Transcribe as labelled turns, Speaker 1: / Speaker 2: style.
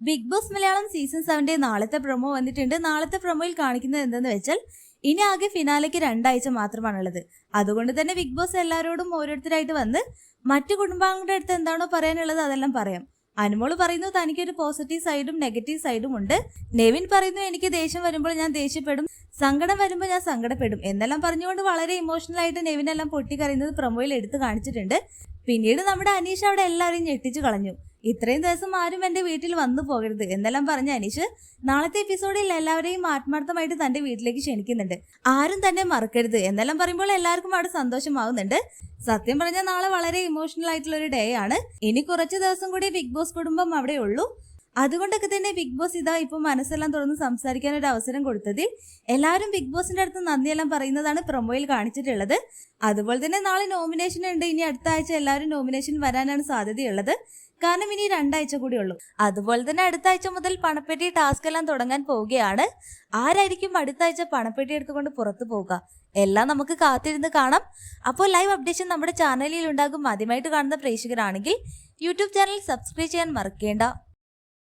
Speaker 1: Big boss Malayalam season 7 നാളത്തെ promo വന്നിട്ടുണ്ട്. നാളത്തെ പ്രൊമോയിൽ കാണിക്കുന്നത് എന്തെന്ന് വെച്ചാൽ ഇനി ആകെ ഫിനാലയ്ക്ക് 2 ആഴ്ച മാത്രമാണുള്ളത്. അതുകൊണ്ട് തന്നെ ബിഗ് ബോസ് എല്ലാവരോടും ഓരോരുത്തരായിട്ട് വന്ന് മറ്റു കുടുംബാംഗങ്ങളുടെ അടുത്ത് എന്താണോ പറയാനുള്ളത് അതെല്ലാം പറയാം. അനുമോള് പറയുന്നു തനിക്കൊരു പോസിറ്റീവ് സൈഡും നെഗറ്റീവ് സൈഡും ഉണ്ട്. നെവിൻ പറയുന്നു എനിക്ക് ദേഷ്യം വരുമ്പോൾ ഞാൻ ദേഷ്യപ്പെടും, സങ്കടം വരുമ്പോൾ ഞാൻ സങ്കടപ്പെടും എന്നെല്ലാം പറഞ്ഞുകൊണ്ട് വളരെ ഇമോഷണൽ ആയിട്ട് നെവിനെല്ലാം പൊട്ടിക്കറിയുന്നത് പ്രൊമോയിൽ എടുത്തു കാണിച്ചിട്ടുണ്ട്. പിന്നീട് നമ്മുടെ അനീഷ് അവിടെ എല്ലാവരെയും ഞെട്ടിച്ചു കളഞ്ഞു. ഇത്രയും ദിവസം ആരും എന്റെ വീട്ടിൽ വന്നു പോകരുത് എന്നെല്ലാം പറഞ്ഞ അനീഷ് നാളത്തെ എപ്പിസോഡിൽ എല്ലാവരെയും ആത്മാർത്ഥമായിട്ട് തന്റെ വീട്ടിലേക്ക് ക്ഷണിക്കുന്നുണ്ട്. ആരും തന്നെ മറക്കരുത് എന്നെല്ലാം പറയുമ്പോൾ എല്ലാവർക്കും അവിടെ സന്തോഷമാവുന്നുണ്ട്. സത്യം പറഞ്ഞാൽ നാളെ വളരെ ഇമോഷണൽ ആയിട്ടുള്ള ഒരു ഡേ ആണ്. ഇനി കുറച്ച് ദിവസം കൂടി ബിഗ് ബോസ് കുടുംബം അവിടെ ഉള്ളൂ. അതുകൊണ്ടൊക്കെ തന്നെ ബിഗ് ബോസ് ഇതാ ഇപ്പൊ മനസ്സെല്ലാം തുറന്ന് സംസാരിക്കാൻ ഒരു അവസരം കൊടുത്തതിൽ എല്ലാവരും ബിഗ് ബോസിന്റെ അടുത്ത് നന്ദിയെല്ലാം പറയുന്നതാണ് പ്രൊമോയിൽ കാണിച്ചിട്ടുള്ളത്. അതുപോലെ തന്നെ നാളെ നോമിനേഷൻ ഉണ്ട്. ഇനി അടുത്ത ആഴ്ച എല്ലാവരും നോമിനേഷൻ വരാനാണ് സാധ്യതയുള്ളത്. കാരണം ഇനി 2 ആഴ്ച കൂടി ഉള്ളൂ. അതുപോലെ തന്നെ അടുത്ത ആഴ്ച മുതൽ പണപ്പെട്ടി ടാസ്ക് എല്ലാം തുടങ്ങാൻ പോവുകയാണ്. ആരായിരിക്കും അടുത്ത ആഴ്ച പണപ്പെട്ടി എടുത്തുകൊണ്ട് പുറത്തു പോവുക എല്ലാം നമുക്ക് കാത്തിരുന്ന് കാണാം. അപ്പോൾ ലൈവ് അപ്ഡേഷൻ നമ്മുടെ ചാനലിൽ ഉണ്ടാകും. ആദ്യമായിട്ട് കാണുന്ന പ്രേക്ഷകരാണെങ്കിൽ യൂട്യൂബ് ചാനൽ സബ്സ്ക്രൈബ് ചെയ്യാൻ മറക്കേണ്ട.